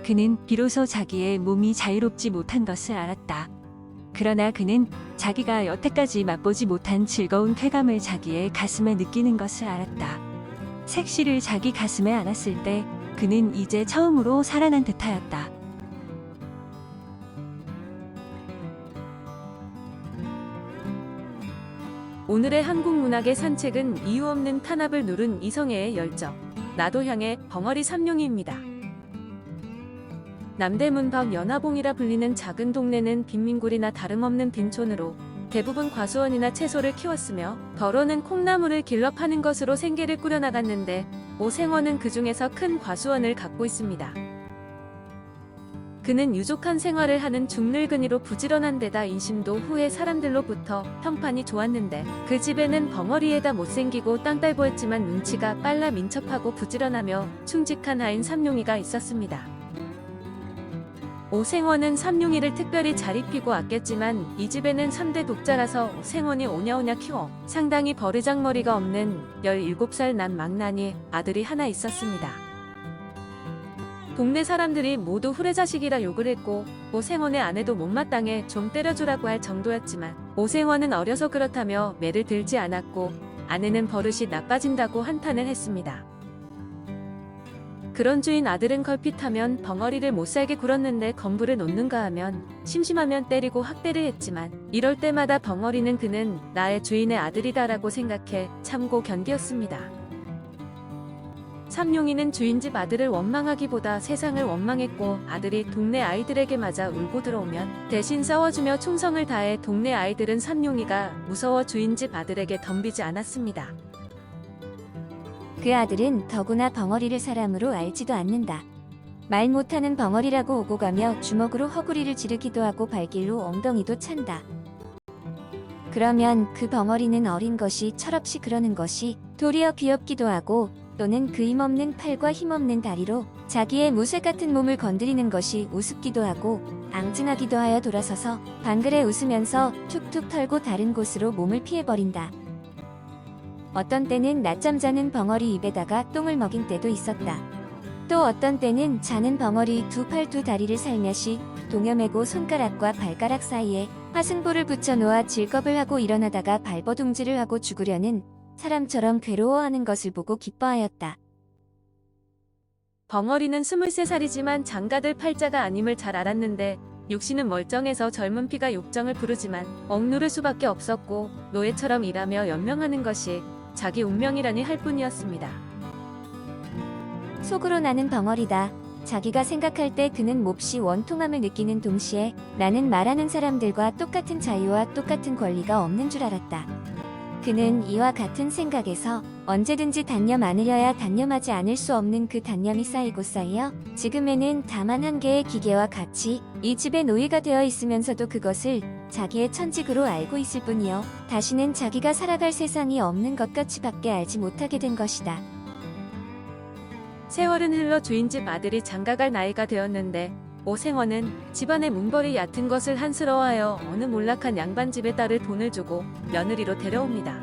그는 비로소 자기의 몸이 자유롭지 못한 것을 알았다. 그러나 그는 자기가 여태까지 맛보지 못한 즐거운 쾌감을 자기의 가슴에 느끼는 것을 알았다. 색시를 자기 가슴에 안았을 때 그는 이제 처음으로 살아난 듯하였다. 오늘의 한국 문학의 산책은 이유 없는 탄압을 누른 이성애의 열정, 나도 향해 벙어리 삼룡이입니다. 남대문 밖 연화봉이라 불리는 작은 동네는 빈민굴이나 다름없는 빈촌으로 대부분 과수원이나 채소를 키웠으며 더러는 콩나물을 길러 파는 것으로 생계를 꾸려나갔는데 오생원은 그 중에서 큰 과수원을 갖고 있습니다. 그는 유족한 생활을 하는 중늙은이로 부지런한 데다 인심도 후에 사람들로부터 평판이 좋았는데 그 집에는 벙어리에다 못생기고 땅딸보였지만 눈치가 빨라 민첩하고 부지런하며 충직한 아인 삼룡이가 있었습니다. 오생원은 삼룡이를 특별히 잘 입히고 아꼈지만 이 집에는 3대 독자라서 오생원이 오냐오냐 키워 상당히 버르장머리가 없는 17살 난 망나니 아들이 하나 있었습니다. 동네 사람들이 모두 후레자식이라 욕을 했고 오생원의 아내도 못마땅해 좀 때려주라고 할 정도였지만 오생원은 어려서 그렇다며 매를 들지 않았고 아내는 버릇이 나빠진다고 한탄을 했습니다. 그런 주인 아들은 걸핏하면 벙어리를 못살게 굴었는데 건부를 놓는가 하면 심심하면 때리고 학대를 했지만 이럴 때마다 벙어리는 그는 나의 주인의 아들이다라고 생각해 참고 견디었습니다. 삼룡이는 주인집 아들을 원망하기보다 세상을 원망했고 아들이 동네 아이들에게 맞아 울고 들어오면 대신 싸워주며 충성을 다해 동네 아이들은 삼룡이가 무서워 주인집 아들에게 덤비지 않았습니다. 그 아들은 더구나 벙어리를 사람으로 알지도 않는다. 말 못하는 벙어리라고 오고 가며 주먹으로 허구리를 지르기도 하고 발길로 엉덩이도 찬다. 그러면 그 벙어리는 어린 것이 철없이 그러는 것이 도리어 귀엽기도 하고 또는 그 힘없는 팔과 힘없는 다리로 자기의 무쇠 같은 몸을 건드리는 것이 우습기도 하고 앙증하기도 하여 돌아서서 방글에 웃으면서 툭툭 털고 다른 곳으로 몸을 피해버린다. 어떤 때는 낮잠 자는 벙어리 입에다가 똥을 먹인 때도 있었다. 또 어떤 때는 자는 벙어리 두 팔 두 다리를 살며시 동여매고 손가락과 발가락 사이에 화승보를 붙여 놓아 질겁을 하고 일어나다가 발버둥질을 하고 죽으려는 사람처럼 괴로워하는 것을 보고 기뻐하였다. 벙어리는 23살이지만 장가들 팔자가 아님을 잘 알았는데 육신은 멀쩡해서 젊은 피가 욕정을 부르지만 억누를 수밖에 없었고 노예처럼 일하며 연명하는 것이 자기 운명이라니 할 뿐이었습니다. 속으로 나는 벙어리다. 자기가 생각할 때 그는 몹시 원통함을 느끼는 동시에 나는 말하는 사람들과 똑같은 자유와 똑같은 권리가 없는 줄 알았다. 그는 이와 같은 생각에서 언제든지 단념 않으려야 단념하지 않을 수 없는 그 단념이 쌓이고 쌓여 지금에는 다만 한 개의 기계와 같이 이 집의 노예가 되어 있으면서도 그것을 자기의 천직으로 알고 있을 뿐이요 다시는 자기가 살아갈 세상이 없는 것 같이밖에 알지 못하게 된 것이다. 세월은 흘러 주인집 아들이 장가갈 나이가 되었는데 오생원은 집안의 문벌이 얕은 것을 한스러워하여 어느 몰락한 양반집에 딸을 돈을 주고 며느리로 데려옵니다.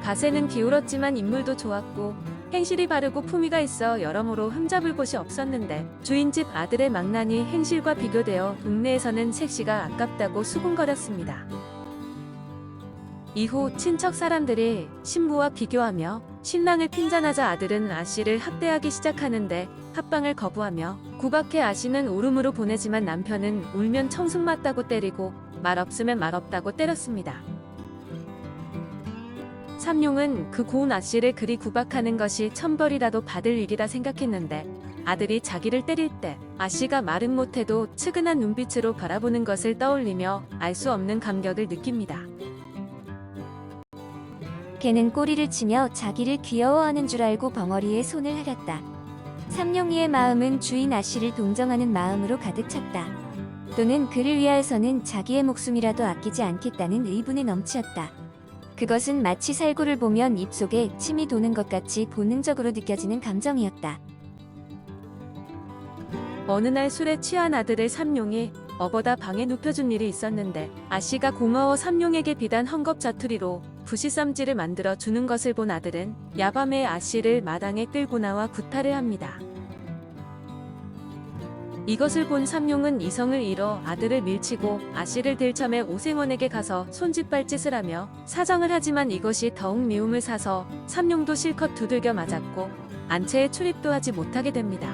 가세는 기울었지만 인물도 좋았고 행실이 바르고 품위가 있어 여러모로 흠잡을 곳이 없었는데 주인집 아들의 망나니 행실과 비교되어 동네에서는 색시가 아깝다고 수군거렸습니다. 이후 친척 사람들이 신부와 비교하며 신랑을 핀잔하자 아들은 아씨를 학대하기 시작하는데 합방을 거부하며 구박해 아씨는 울음으로 보내지만 남편은 울면 청승 맞다고 때리고 말 없으면 말 없다고 때렸습니다. 삼룡은 그 고운 아씨를 그리 구박하는 것이 천벌이라도 받을 일이라 생각했는데 아들이 자기를 때릴 때 아씨가 말은 못해도 측은한 눈빛으로 바라보는 것을 떠올리며 알 수 없는 감격을 느낍니다. 걔는 꼬리를 치며 자기를 귀여워하는 줄 알고 벙어리에 손을 하렸다. 삼룡이의 마음은 주인 아씨를 동정하는 마음으로 가득 찼다. 또는 그를 위하여서는 자기의 목숨이라도 아끼지 않겠다는 의분에 넘치었다. 그것은 마치 살구를 보면 입속에 침이 도는 것 같이 본능적으로 느껴지는 감정이었다. 어느 날 술에 취한 아들을 삼룡이 업어다 방에 눕혀준 일이 있었는데 아씨가 고마워 삼룡에게 비단 헝겊자투리로 부시쌈지를 만들어 주는 것을 본 아들은 야밤에 아씨를 마당에 끌고 나와 구타를 합니다. 이것을 본 삼룡은 이성을 잃어 아들을 밀치고 아씨를 들참해 오생원에게 가서 손짓발짓을 하며 사정을 하지만 이것이 더욱 미움을 사서 삼룡도 실컷 두들겨 맞았고 안채에 출입도 하지 못하게 됩니다.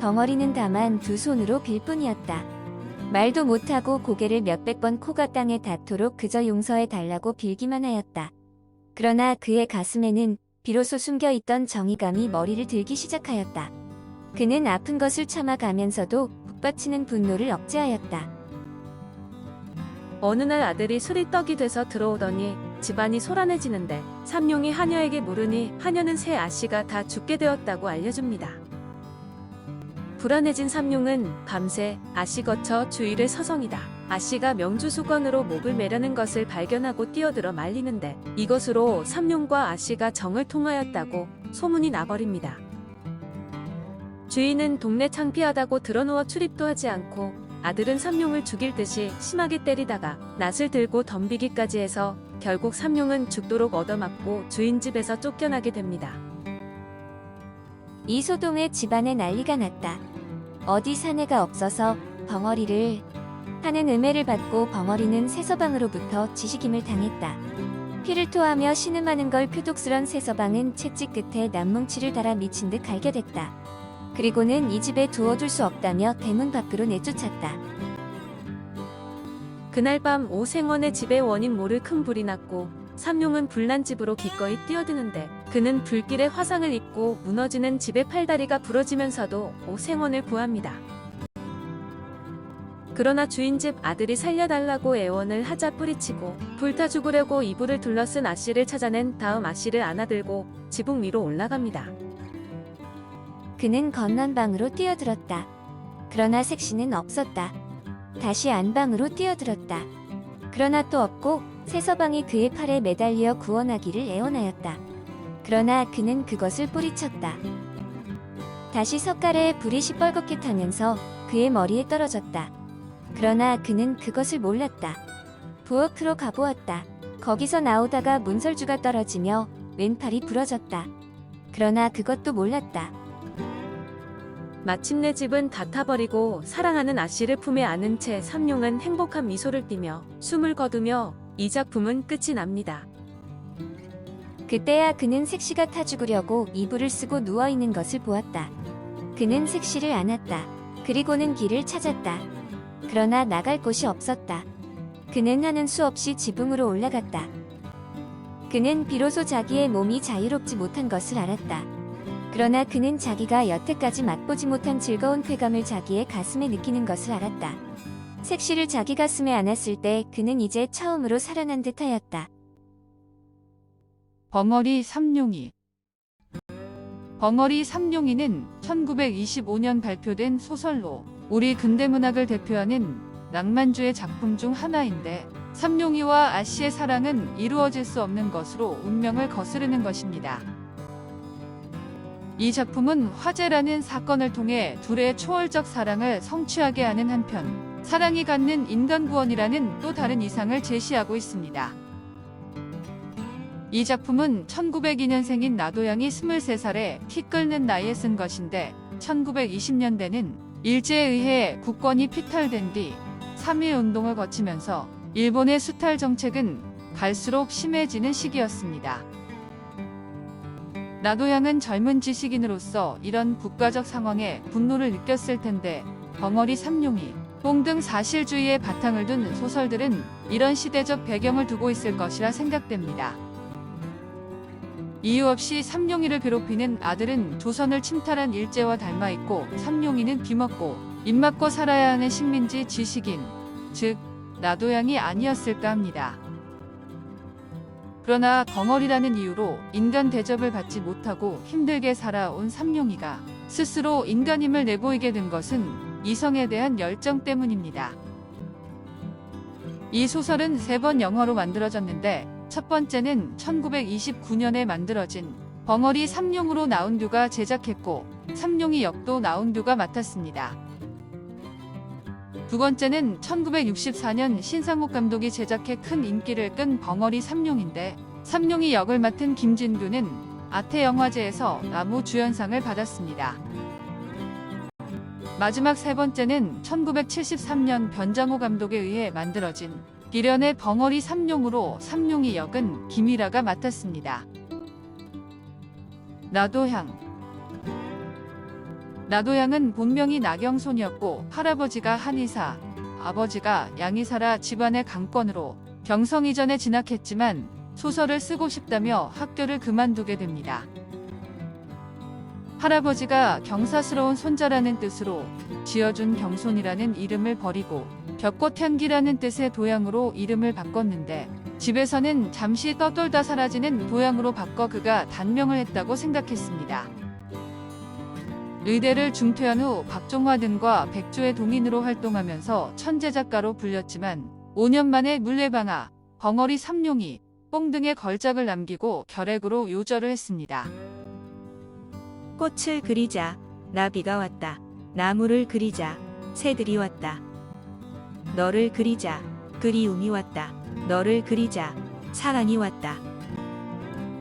벙어리는 다만 두 손으로 빌 뿐이었다. 말도 못하고 고개를 몇백 번 코가 땅에 닿도록 그저 용서해 달라고 빌기만 하였다. 그러나 그의 가슴에는 비로소 숨겨있던 정의감이 머리를 들기 시작하였다. 그는 아픈 것을 참아가면서도 북받치는 분노를 억제하였다. 어느 날 아들이 술이 떡이 돼서 들어오더니 집안이 소란해지는데 삼룡이 하녀에게 물으니 하녀는 새 아씨가 다 죽게 되었다고 알려줍니다. 불안해진 삼룡은 밤새 아씨 거쳐 주위를 서성이다. 아씨가 명주수건으로 목을 매려는 것을 발견하고 뛰어들어 말리는데 이것으로 삼룡과 아씨가 정을 통하였다고 소문이 나버립니다. 주인은 동네 창피하다고 드러누워 출입도 하지 않고 아들은 삼룡을 죽일 듯이 심하게 때리다가 낫을 들고 덤비기까지 해서 결국 삼룡은 죽도록 얻어맞고 주인 집에서 쫓겨나게 됩니다. 이 소동에 집안에 난리가 났다. 어디 사내가 없어서 벙어리를 하는 음해를 받고 벙어리는 세서방으로부터 지식임을 당했다. 피를 토하며 신음하는 걸 표독스런 세서방은 채찍 끝에 남뭉치를 달아 미친 듯 갈겨댔다. 그리고는 이 집에 두어둘 수 없다며 대문 밖으로 내쫓았다. 그날 밤 오생원의 집에 원인 모를 큰 불이 났고 삼룡은 불난 집으로 기꺼이 뛰어드는데 그는 불길에 화상을 입고 무너지는 집의 팔다리가 부러지면서도 오생원을 구합니다. 그러나 주인집 아들이 살려달라고 애원을 하자 뿌리치고 불타 죽으려고 이불을 둘러쓴 아씨를 찾아낸 다음 아씨를 안아들고 지붕 위로 올라갑니다. 그는 건넌방으로 뛰어들었다. 그러나 색시는 없었다. 다시 안방으로 뛰어들었다. 그러나 또 없고 세서방이 그의 팔에 매달려 구원하기를 애원하였다. 그러나 그는 그것을 뿌리쳤다. 다시 석가래에 불이 시뻘겋게 타면서 그의 머리에 떨어졌다. 그러나 그는 그것을 몰랐다. 부엌으로 가보았다. 거기서 나오다가 문설주가 떨어지며 왼팔이 부러졌다. 그러나 그것도 몰랐다. 마침내 집은 다 타버리고 사랑하는 아씨를 품에 안은 채 삼룡은 행복한 미소를 띠며 숨을 거두며 이 작품은 끝이 납니다. 그때야 그는 색시가 타 죽으려고 이불을 쓰고 누워있는 것을 보았다. 그는 색시를 안았다. 그리고는 길을 찾았다. 그러나 나갈 곳이 없었다. 그는 하는 수 없이 지붕으로 올라갔다. 그는 비로소 자기의 몸이 자유롭지 못한 것을 알았다. 그러나 그는 자기가 여태까지 맛보지 못한 즐거운 쾌감을 자기의 가슴에 느끼는 것을 알았다. 색시를 자기 가슴에 안았을 때 그는 이제 처음으로 살아난 듯하였다. 벙어리 삼룡이. 벙어리 삼룡이는 1925년 발표된 소설로 우리 근대문학을 대표하는 낭만주의 작품 중 하나인데 삼룡이와 아씨의 사랑은 이루어질 수 없는 것으로 운명을 거스르는 것입니다. 이 작품은 화재라는 사건을 통해 둘의 초월적 사랑을 성취하게 하는 한편 사랑이 갖는 인간 구원이라는 또 다른 이상을 제시하고 있습니다. 이 작품은 1902년생인 나도양이 23살에 피 끓는 나이에 쓴 것인데 1920년대는 일제에 의해 국권이 피탈된 뒤 3.1운동을 거치면서 일본의 수탈 정책은 갈수록 심해지는 시기였습니다. 나도양은 젊은 지식인으로서 이런 국가적 상황에 분노를 느꼈을 텐데 벙어리 삼룡이 뽕 등 사실주의에 바탕을 둔 소설들은 이런 시대적 배경을 두고 있을 것이라 생각됩니다. 이유 없이 삼룡이를 괴롭히는 아들은 조선을 침탈한 일제와 닮아있고 삼룡이는 귀먹고 입맞고 살아야 하는 식민지 지식인, 즉 나도양이 아니었을까 합니다. 그러나 벙어리라는 이유로 인간 대접을 받지 못하고 힘들게 살아온 삼룡이가 스스로 인간임을 내보이게 된 것은 이성에 대한 열정 때문입니다. 이 소설은 3번 영화로 만들어졌는데 첫 번째는 1929년에 만들어진 벙어리 삼룡으로 나운듀가 제작했고 삼룡이 역도 나운듀가 맡았습니다. 두 번째는 1964년 신상옥 감독이 제작해 큰 인기를 끈 벙어리 삼룡인데 삼룡이 역을 맡은 김진두는 아태영화제에서 나무 주연상을 받았습니다. 마지막 세 번째는 1973년 변장호 감독에 의해 만들어진 비련의 벙어리 삼룡으로 삼룡이 역은 김일아가 맡았습니다. 나도향. 나도향은 본명이 나경손이었고 할아버지가 한의사, 아버지가 양의사라 집안의 강권으로 경성 이전에 진학했지만 소설을 쓰고 싶다며 학교를 그만두게 됩니다. 할아버지가 경사스러운 손자라는 뜻으로 지어준 경손이라는 이름을 버리고 벽꽃향기라는 뜻의 도양으로 이름을 바꿨는데 집에서는 잠시 떠돌다 사라지는 도양으로 바꿔 그가 단명을 했다고 생각했습니다. 의대를 중퇴한 후 박종화 등과 백조의 동인으로 활동하면서 천재작가로 불렸지만 5년 만에 물레방아, 벙어리 삼룡이, 뽕 등의 걸작을 남기고 결핵으로 요절을 했습니다. 꽃을 그리자, 나비가 왔다. 나무를 그리자, 새들이 왔다. 너를 그리자, 그리움이 왔다. 너를 그리자, 사랑이 왔다.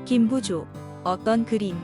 김부조, 어떤 그림,